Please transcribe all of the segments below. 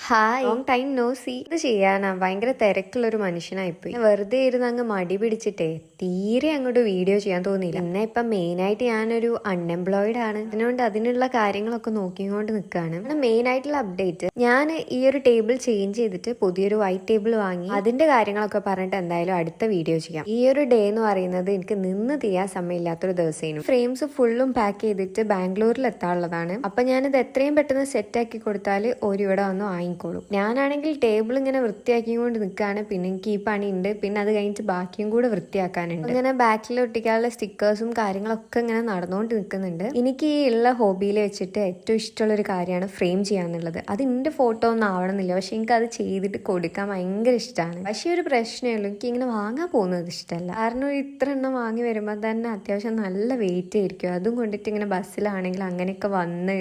Hi long time no see. ഇത് ചെയ്യാനാ ഭയങ്കര തിരക്കുള്ളൊരു മനുഷ്യനായിപ്പോയി. വെറുതെ ഇരുന്ന് അങ്ങ് മടി പിടിച്ചിട്ടേ തീരെ അങ്ങോട്ട് വീഡിയോ ചെയ്യാൻ തോന്നിയില്ല. പിന്നെ ഇപ്പൊ മെയിൻ ആയിട്ട് ഞാനൊരു അൺഎംപ്ലോയിഡ് ആണ്. അതുകൊണ്ട് അതിനുള്ള കാര്യങ്ങളൊക്കെ നോക്കിക്കൊണ്ട് നിൽക്കുകയാണ്. മെയിൻ ആയിട്ടുള്ള അപ്ഡേറ്റ്, ഞാൻ ഈ ഒരു ടേബിൾ ചേഞ്ച് ചെയ്തിട്ട് പുതിയൊരു വൈറ്റ് ടേബിൾ വാങ്ങി അതിന്റെ കാര്യങ്ങളൊക്കെ പറഞ്ഞിട്ട് എന്തായാലും അടുത്ത വീഡിയോ ചെയ്യാം. ഈ ഒരു ഡേ എന്ന് പറയുന്നത് എനിക്ക് നിന്ന് തീയാൻ സമയമില്ലാത്തൊരു ദിവസമായിരുന്നു. ഫ്രെയിംസ് ഫുള്ളും പാക്ക് ചെയ്തിട്ട് ബാംഗ്ലൂരിൽ എത്താനുള്ളതാണ്. അപ്പൊ ഞാനിത് എത്രയും പെട്ടെന്ന് സെറ്റ് ആക്കി കൊടുത്താൽ ഒരു ഇവിടെ വന്ന് വാങ്ങിക്കോളും. ഞാനാണെങ്കിൽ ടേബിൾ ഇങ്ങനെ വൃത്തിയാക്കിക്കൊണ്ട് നിൽക്കുകയാണ്. പിന്നെ എനിക്ക് ഈ പണിയുണ്ട്, പിന്നെ അത് കഴിഞ്ഞിട്ട് ബാക്കിയും കൂടെ വൃത്തിയാക്കാനുണ്ട്. ഇങ്ങനെ ബാക്കിൽ ഒട്ടിക്കാനുള്ള സ്റ്റിക്കേഴ്സും കാര്യങ്ങളൊക്കെ ഇങ്ങനെ നടന്നുകൊണ്ട് നിൽക്കുന്നുണ്ട്. എനിക്ക് ഈ ഉള്ള ഹോബിയിൽ വെച്ചിട്ട് ഏറ്റവും ഇഷ്ടമുള്ള ഒരു കാര്യമാണ് ഫ്രെയിം ചെയ്യാന്നുള്ളത്. അത് എന്റെ ഫോട്ടോ ഒന്നും ആവണമെന്നില്ല, പക്ഷെ എനിക്ക് അത് ചെയ്തിട്ട് കൊടുക്കാൻ ഭയങ്കര ഇഷ്ടമാണ്. പക്ഷെ ഒരു പ്രശ്നമേ ഉള്ളൂ, എനിക്ക് ഇങ്ങനെ വാങ്ങാൻ പോകുന്നത് ഇഷ്ടമല്ല. കാരണം ഇത്ര എണ്ണം വാങ്ങി വരുമ്പോൾ തന്നെ അത്യാവശ്യം നല്ല വെയിറ്റ് ആയിരിക്കും. അതും കൊണ്ടിട്ട് ഇങ്ങനെ ബസ്സിലാണെങ്കിൽ അങ്ങനെയൊക്കെ വന്ന്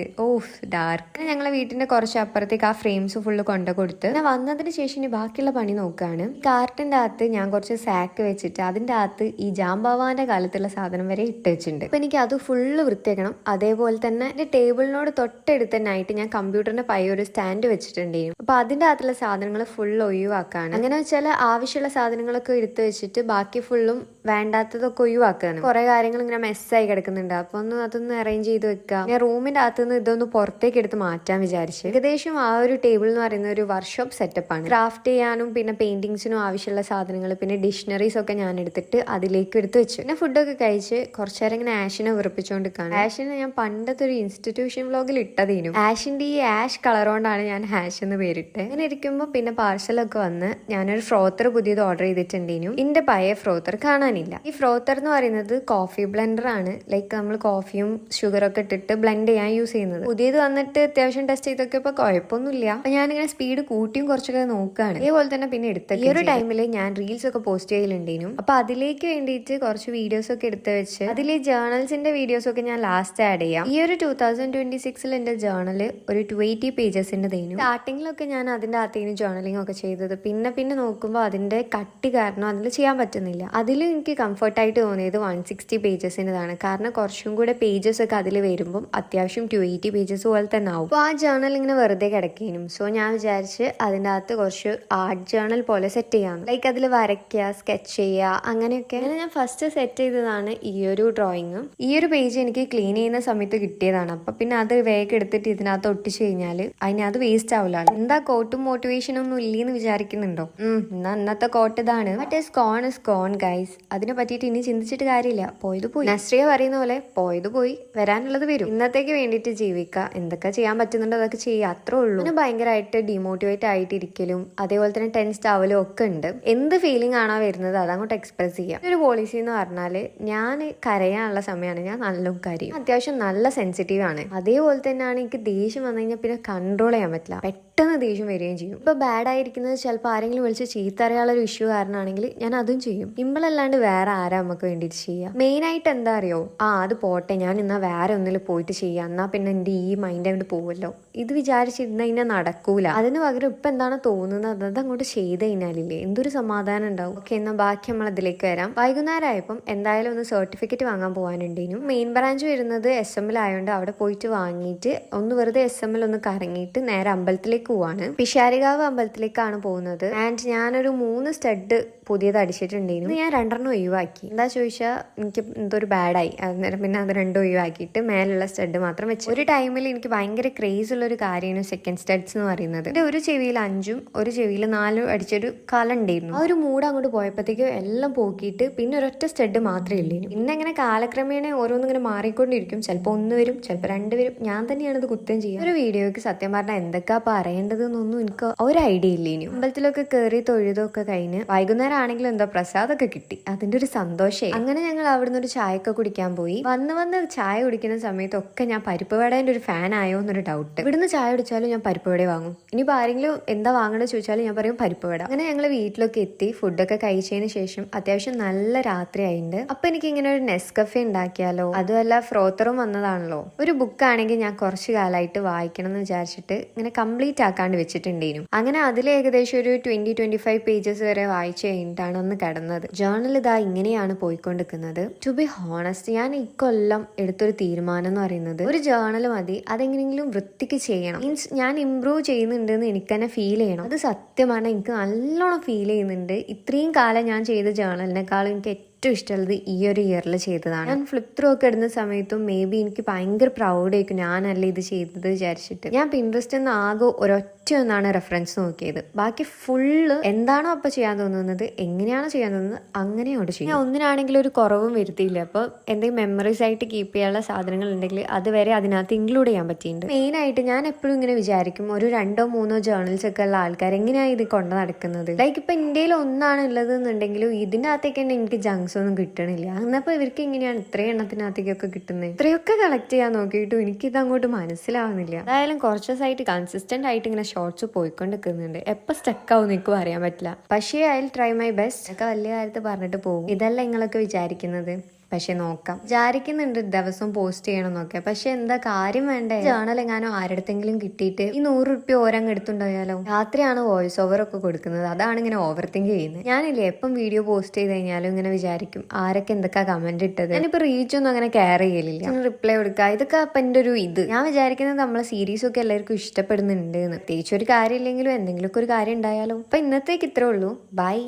ഡാർക്ക്. ഞങ്ങളെ വീട്ടിന്റെ കുറച്ച് അപ്പുറത്തേക്ക് ആ ഫ്രെയിംസ് ഫുള്ള് കൊണ്ടു കൊടുത്ത് ഞാൻ വന്നതിന് ശേഷം ഇനി ബാക്കിയുള്ള പണി നോക്കുകയാണ്. കാർട്ടിന്റെ അകത്ത് ഞാൻ കുറച്ച് സാക്ക് വെച്ചിട്ട് അതിന്റെ അകത്ത് ഈ ജാംബവാന്റെ കാലത്തുള്ള സാധനം വരെ ഇട്ട് വെച്ചിട്ടുണ്ട്. അപ്പൊ എനിക്ക് അത് ഫുള്ള് വൃത്തിയാക്കണം. അതേപോലെ തന്നെ എന്റെ ടേബിളിനോട് തൊട്ടടുത്ത് തന്നെ ആയിട്ട് ഞാൻ കമ്പ്യൂട്ടറിന്റെ പയ്യ ഒരു സ്റ്റാൻഡ് വെച്ചിട്ടുണ്ടായിരുന്നു. അപ്പൊ അതിന്റെ അകത്തുള്ള സാധനങ്ങൾ ഫുള്ള് ഒഴിവാക്കാണ്. അങ്ങനെ വെച്ചാൽ ആവശ്യമുള്ള സാധനങ്ങളൊക്കെ എടുത്തു വെച്ചിട്ട് ബാക്കി ഫുള്ളും വേണ്ടാത്തതൊക്കെ ഒഴിവാക്കുകയാണ്. കുറെ കാര്യങ്ങൾ ഇങ്ങനെ മെസ്സായി കിടക്കുന്നുണ്ട്. അപ്പൊ അതൊന്ന് അറേഞ്ച് ചെയ്ത് വെക്കുക. ഞാൻ റൂമിന്റെ അകത്തുനിന്ന് ഇതൊന്ന് പുറത്തേക്ക് എടുത്ത് മാറ്റാൻ വിചാരിച്ചു. ഏകദേശം ആ ഒരു ടേബിൾ എന്ന് പറയുന്ന ഒരു വർക്ക്ഷോപ്പ് സെറ്റപ്പ് ആണ്. ക്രാഫ്റ്റ് ചെയ്യാനും പിന്നെ പെയിന്റിങ്സിനും ആവശ്യമുള്ള സാധനങ്ങൾ പിന്നെ ഡിക്ഷണറീസ് ഒക്കെ ഞാൻ എടുത്തിട്ട് അതിലേക്ക് എടുത്ത് വെച്ചു. പിന്നെ ഫുഡൊക്കെ കഴിച്ച് കുറച്ചു നേരം ഇങ്ങനെ ആഷിനെ വിറപ്പിച്ചുകൊണ്ടിരിക്കുകയാണ്. ആഷിനെ ഞാൻ പണ്ടത്തെ ഒരു ഇൻസ്റ്റിറ്റ്യൂഷൻ വ്ലോഗിൽ ഇട്ടതേനു. ആഷിന്റെ ഈ ആഷ് കളർ കൊണ്ടാണ് ഞാൻ ഹാഷ് എന്ന് പേരിട്ട്. അങ്ങനെ ഇരിക്കുമ്പോൾ പിന്നെ പാർസലൊക്കെ വന്ന് ഞാനൊരു ഫ്രോത്തർ പുതിയത് ഓർഡർ ചെയ്തിട്ടുണ്ടേനു. എന്റെ പഴയ ഫ്രോത്തർ കാണാനില്ല. ഈ ഫ്രോത്തർ എന്ന് പറയുന്നത് കോഫി ബ്ലെൻഡർ ആണ്. ലൈക്ക് നമ്മൾ കോഫിയും ഷുഗറൊക്കെ ഇട്ടിട്ട് ബ്ലെൻഡ് ചെയ്യാൻ യൂസ് ചെയ്യുന്നത്. പുതിയത് വന്നിട്ട് അത്യാവശ്യം ടെസ്റ്റ് ചെയ്തൊക്കെ ഇപ്പൊ കുഴപ്പമൊന്നുമില്ല. അപ്പൊ ഞാനിങ്ങനെ സ്പീഡ് കൂട്ടിയും കുറച്ചൊക്കെ നോക്കുകയാണ്. അതേപോലെ തന്നെ പിന്നെ എടുത്ത ഈ ഒരു ടൈമിൽ ഞാൻ റീൽസ് ഒക്കെ പോസ്റ്റ് ചെയ്യലുണ്ടേനും. അപ്പൊ അതിലേക്ക് വേണ്ടിയിട്ട് കുറച്ച് വീഡിയോസ് ഒക്കെ എടുത്ത് വെച്ച് അതിൽ ജേർണൽസിന്റെ വീഡിയോസ് ഒക്കെ ഞാൻ ലാസ്റ്റ് ആഡ് ചെയ്യാം. ഈ ഒരു 2026 എന്റെ ജേർണൽ ഒരു 280 പേജസിന്റെ തേനും. സ്റ്റാർട്ടിങ്ങിലൊക്കെ ഞാൻ അതിന്റെ അകത്തേന് ജേർണലിംഗ് ഒക്കെ ചെയ്തത്. പിന്നെ നോക്കുമ്പോൾ അതിന്റെ കട്ടി കാരണം അതിൽ ചെയ്യാൻ പറ്റുന്നില്ല. അതിൽ എനിക്ക് കംഫർട്ടായിട്ട് തോന്നിയത് 160 പേജസിൻ്റെതാണ്. കാരണം കുറച്ചും കൂടെ പേജസ് ഒക്കെ അതിൽ വരുമ്പോൾ അത്യാവശ്യം 280 പേജസ് പോലെ തന്നെ ആവും. അപ്പോൾ ആ ജേർണൽ ഇങ്ങനെ വെറുതെ കിടക്കേനും. സോ ഞാൻ വിചാരിച്ച് അതിൻ്റെ അകത്ത് കുറച്ച് ആർട്ട് ജേർണൽ പോലെ സെറ്റ് ചെയ്യാം. ലൈക്ക് അതിൽ വരയ്ക്കുക, സ്കെച്ച് ചെയ്യുക, അങ്ങനെയൊക്കെ. അങ്ങനെ ഞാൻ ഫസ്റ്റ് സെറ്റ് ചെയ്തതാണ് ഈ ഒരു ഡ്രോയിങ്. ഈ ഒരു പേജ് എനിക്ക് ക്ലീൻ ചെയ്യുന്ന സമയത്ത് കിട്ടിയതാണ്. അപ്പൊ പിന്നെ അത് വേഗം എടുത്തിട്ട് ഇതിനകത്ത് ഒട്ടിച്ചു കഴിഞ്ഞാൽ അതിനകത്ത് വേസ്റ്റ് ആവില്ല. എന്താ കോട്ടും മോട്ടിവേഷനും ഒന്നും ഇല്ലെന്ന് വിചാരിക്കുന്നുണ്ടോ? എന്നാ അന്നത്തെ കോട്ട് ഇതാണ്. But scone is gone guys. അതിനെ പറ്റിയിട്ട് ഇനി ചിന്തിച്ചിട്ട് കാര്യമില്ല. പോയത് പോയി. നസ്രിയ പറയുന്ന പോലെ പോയത് പോയി, വരാനുള്ളത് വരും. ഇന്നത്തേക്ക് വേണ്ടിയിട്ട് ജീവിക്കുക. എന്തൊക്കെ ചെയ്യാൻ പറ്റുന്നുണ്ടോ അതൊക്കെ ചെയ്യുക, അത്രേ ഉള്ളൂ. അങ്ങനെ ഭയങ്കരമായിട്ട് ഡിമോട്ടിവേറ്റ് ആയിട്ടിരിക്കലും അതേപോലെ തന്നെ ടെൻസ്ഡ് ആവലും ഒക്കെ ഉണ്ട്. എന്ത് ഫീലിംഗ് ആണോ വരുന്നത് അതങ്ങോട്ട് എക്സ്പ്രസ് ചെയ്യാം. ഒരു പോളിസി എന്ന് പറഞ്ഞാല് ഞാൻ കരയാനുള്ള സമയമാണ് ഞാൻ നല്ലോണം കരയും. അത്യാവശ്യം നല്ല സെൻസിറ്റീവ് ആണ്. അതേപോലെ തന്നെയാണ് എനിക്ക് ദേഷ്യം വന്നു കഴിഞ്ഞാൽ പിന്നെ കൺട്രോൾ ചെയ്യാൻ പറ്റില്ല. പെട്ടെന്ന് ദേഷ്യം വരികയും ചെയ്യും. ഇപ്പൊ ബാഡ് ആയിരിക്കുന്നത് ചിലപ്പോൾ ആരെങ്കിലും വിളിച്ച് ചീത്ത അറിയാനുള്ള ഒരു ഇഷ്യൂ കാരണമാണെങ്കിൽ ഞാൻ അതും ചെയ്യും. ഇമ്പളല്ലാണ്ട് വേറെ ആരാ നമുക്ക് വേണ്ടിയിട്ട് ചെയ്യുക? മെയിൻ ആയിട്ട് എന്താ അറിയോ, അത് പോട്ടെ, ഞാൻ എന്നാ വേറെ ഒന്നിൽ പോയിട്ട് ചെയ്യാം, എന്നാ പിന്നെ എന്റെ ഈ മൈൻഡ് അങ്ങോട്ട് പോവല്ലോ. ഇത് വിചാരിച്ചിരുന്ന കഴിഞ്ഞാൽ നടക്കൂല. അതിന് പകരം ഇപ്പൊ എന്താണ് തോന്നുന്നത് അത് അങ്ങോട്ട് ചെയ്ത് കഴിഞ്ഞാലില്ലേ എന്തൊരു സമാധാനം ഉണ്ടാവും. ഓക്കെ, എന്നാൽ ബാക്കി നമ്മൾ അതിലേക്ക് വരാം. വൈകുന്നേരം ആയപ്പം എന്തായാലും ഒന്ന് സർട്ടിഫിക്കറ്റ് വാങ്ങാൻ പോകാനുണ്ടേനും. മെയിൻ ബ്രാഞ്ച് വരുന്നത് SM ആയതുകൊണ്ട് അവിടെ പോയിട്ട് വാങ്ങിയിട്ട് ഒന്ന് വെറുതെ SM ഒന്ന് കറങ്ങിയിട്ട് നേരെ അമ്പലത്തിലേക്ക് പോവാണ്. പിഷാരികാവ് അമ്പലത്തിലേക്കാണ് പോകുന്നത്. ആൻഡ് ഞാനൊരു 3 സ്റ്റഡ് പുതിയത് അടിച്ചിട്ടുണ്ടായിരുന്നു. ഞാൻ 2 ഒഴിവാക്കി. എന്താ ചോദിച്ചാൽ എനിക്ക് എന്തൊരു ബാഡായി. അന്നേരം പിന്നെ അത് 2 ഒഴിവാക്കിയിട്ട് മേലുള്ള സ്റ്റഡ് മാത്രം വെച്ചു. ഒരു ടൈമിൽ എനിക്ക് ഭയങ്കര ക്രേസ് ഉള്ള ഒരു കാര്യമാണ് സെക്കൻഡ് സ്റ്റഡ്സ് എന്ന് പറയുന്നത്. എന്റെ ഒരു ചെവിയിൽ 5ഉം ഒരു ചെവിയിൽ 4 അടിച്ചൊരു കാലം ഉണ്ടായിരുന്നു. ആ ഒരു മൂഡ് അങ്ങോട്ട് പോയപ്പോഴത്തേക്കും എല്ലാം പോക്കിയിട്ട് പിന്നെ ഒരൊറ്റ സ്റ്റഡ് മാത്രമേ ഉള്ളൂ. പിന്നെ ഇങ്ങനെ കാലക്രമേണ ഓരോന്നിങ്ങനെ മാറിക്കൊണ്ടിരിക്കും. ചിലപ്പോൾ 1 വരും, ചിലപ്പോൾ 2 വരും. ഞാൻ തന്നെയാണ് ഇത് കുറ്റം ചെയ്യുക. ഒരു വീഡിയോക്ക് സത്യം പറഞ്ഞാൽ എന്തൊക്കെയാ പറയേണ്ടതെന്നൊന്നും എനിക്ക് ഒരു ഐഡിയ ഇല്ലേനു. അമ്പലത്തിലൊക്കെ കയറി തൊഴുതൊക്കെ കഴിഞ്ഞ് വൈകുന്നേരം ആണെങ്കിലും എന്താ പ്രസാദമൊക്കെ കിട്ടി. അതിന്റെ ഒരു സന്തോഷേ. അങ്ങനെ ഞങ്ങൾ അവിടുന്ന് ഒരു ചായയൊക്കെ കുടിക്കാൻ പോയി. വന്ന് ചായ കുടിക്കുന്ന സമയത്തൊക്കെ ഞാൻ പരിപ്പ് വടേന്റെ ഒരു ഫാൻ ആയോ എന്നൊരു ഡൗട്ട്. ഇവിടുന്ന് ചായ കുടിച്ചാലും ഞാൻ പരിപ്പ് വട വാങ്ങും. ഇനിയിപ്പോൾ ആരെങ്കിലും എന്താ വാങ്ങണമെന്ന് ചോദിച്ചാലും ഞാൻ പറയും പരിപ്പ് വട. അങ്ങനെ ഞങ്ങൾ വീട്ടിലൊക്കെ എത്തി ഫുഡൊക്കെ കഴിച്ചതിന് ശേഷം അത്യാവശ്യം നല്ല രാത്രി ആയിട്ടുണ്ട്. അപ്പൊ എനിക്ക് ഇങ്ങനെ ഒരു നെസ്കഫെ ഉണ്ടാക്കിയാലോ, അതുമല്ല ഫ്രോത്തറും വന്നതാണല്ലോ. ഒരു ബുക്കാണെങ്കിൽ ഞാൻ കുറച്ചു കാലമായിട്ട് വായിക്കണം എന്ന് വിചാരിച്ചിട്ട് ഇങ്ങനെ കംപ്ലീറ്റ് ആക്കാണ്ട് വെച്ചിട്ടുണ്ടേനും. അങ്ങനെ അതിൽ ഏകദേശം ഒരു 20-25 പേജസ് വരെ വായിച്ചു കഴിഞ്ഞു. കഴിഞ്ഞിട്ടാണ് ഒന്ന് കിടന്നത്. ജേർണൽ ഇതാ ഇങ്ങനെയാണ് പോയിക്കൊണ്ടിരിക്കുന്നത്. ടു ബി ഹോണസ്റ്റ്, ഞാൻ ഇക്കൊല്ലം എടുത്തൊരു തീരുമാനം എന്ന് പറയുന്നത് ഒരു ജേർണൽ മതി, അതെങ്ങനെയെങ്കിലും വൃത്തിക്ക് ചെയ്യണം. മീൻസ് ഞാൻ ഇംപ്രൂവ് ചെയ്യുന്നുണ്ട് എന്ന് എനിക്ക് തന്നെ ഫീൽ ചെയ്യണം. അത് സത്യമാണ്, എനിക്ക് നല്ലോണം ഫീൽ ചെയ്യുന്നുണ്ട്. ഇത്രയും കാലം ഞാൻ ചെയ്ത ജേർണലിനേക്കാളും എനിക്ക് ഏറ്റവും ഇഷ്ടമുള്ളത് ഈ ഒരു ഇയറിൽ ചെയ്തതാണ്. ഞാൻ ഫ്ലിപ്പ് ത്രൂ ഒക്കെ ഇടുന്ന സമയത്തും മേ ബി എനിക്ക് ഭയങ്കര പ്രൗഡായിരിക്കും ഞാനല്ല ഇത് ചെയ്തത് വിചാരിച്ചിട്ട്. ഞാൻ പിൻട്രസ്റ്റ് നിന്ന് ആകെ ഒരൊറ്റ ഒന്നാണ് റെഫറൻസ് നോക്കിയത്. ബാക്കി ഫുള്ള് എന്താണോ അപ്പൊ ചെയ്യാൻ തോന്നുന്നത്, എങ്ങനെയാണോ ചെയ്യാൻ തോന്നുന്നത് അങ്ങനെയോട് ചെയ്യും. ഞാൻ ഒന്നിനാണെങ്കിലും ഒരു കുറവും വരുത്തിയില്ല. അപ്പോൾ എന്തെങ്കിലും മെമ്മറീസ് ആയിട്ട് കീപ്പ് ചെയ്യാനുള്ള സാധനങ്ങൾ ഉണ്ടെങ്കിൽ അതുവരെ അതിനകത്ത് ഇൻക്ലൂഡ് ചെയ്യാൻ പറ്റിയിട്ടുണ്ട്. മെയിനായിട്ട് ഞാൻ എപ്പോഴും ഇങ്ങനെ വിചാരിക്കും, ഒരു 2-3 ജേർണൽസ് ഒക്കെ ഉള്ള ആൾക്കാർ എങ്ങനെയാണ് ഇത് കൊണ്ട് നടക്കുന്നത്. ലൈക്ക് ഇപ്പൊ ഇന്ത്യയിൽ ഒന്നാണ് ഉള്ളത് എന്നുണ്ടെങ്കിലും ഇതിൻ്റെ അകത്തേക്ക് തന്നെ എനിക്ക് ജങ്ക്സ് ഒന്നും കിട്ടണില്ല. എന്നപ്പോൾ ഇവർക്ക് എങ്ങനെയാണ് ഇത്രയും എണ്ണത്തിനകത്തേക്കൊക്കെ കിട്ടുന്നത്? ഇത്രയൊക്കെ കളക്ട് ചെയ്യാൻ നോക്കിയിട്ടും എനിക്കിത് അങ്ങോട്ട് മനസ്സിലാവുന്നില്ല. എന്തായാലും കുറച്ച് ദിവസമായിട്ട് കൺസിസ്റ്റന്റ് ആയിട്ട് ഇങ്ങനെ ഷോർട്സ് പോയിക്കൊണ്ടിരിക്കുന്നുണ്ട്. എപ്പോൾ സ്റ്റക്ക് ആവും എനിക്കും അറിയാൻ പറ്റില്ല. പക്ഷേ I will try my best. ഒക്കെ വലിയ കാര്യത്ത് പറഞ്ഞിട്ട് പോകും. ഇതല്ല നിങ്ങളൊക്കെ വിചാരിക്കുന്നത്. പക്ഷെ നോക്കാം, വിചാരിക്കുന്നുണ്ട് ദിവസം പോസ്റ്റ് ചെയ്യണം എന്നൊക്കെ. പക്ഷെ എന്താ കാര്യം വേണ്ടേ? ജേർണൽ എങ്ങാനോ ആരുടെങ്കിലും കിട്ടിയിട്ട് ഈ 100 റുപ്യ ഓരങ്ങ് എടുത്തുണ്ടായാലോ? രാത്രിയാണ് വോയിസ് ഓവർ ഒക്കെ കൊടുക്കുന്നത്, അതാണ് ഇങ്ങനെ ഓവർ തിങ്ക് ചെയ്യുന്നത്. ഞാനില്ലേ എപ്പം വീഡിയോ പോസ്റ്റ് ചെയ്ത് കഴിഞ്ഞാലും ഇങ്ങനെ വിചാരിക്കും ആരൊക്കെ എന്തൊക്കെ കമന്റ് ഇട്ടത്. ഞാനിപ്പോ റീച്ചൊന്നും അങ്ങനെ കെയർ ചെയ്യലില്ല, റിപ്ലൈ കൊടുക്കുക, ഇതൊക്കെ അപ്പൊ എന്റെ ഒരു ഇത്. ഞാൻ വിചാരിക്കുന്നത് നമ്മളെ സീരീസൊക്കെ എല്ലാവർക്കും ഇഷ്ടപ്പെടുന്നുണ്ട്. പ്രത്യേകിച്ച് ഒരു കാര്യം ഇല്ലെങ്കിലും എന്തെങ്കിലുമൊക്കെ ഒരു കാര്യം ഉണ്ടായാലോ. അപ്പൊ ഇന്നത്തേക്ക് ഇത്രേ ഉള്ളൂ. ബൈ.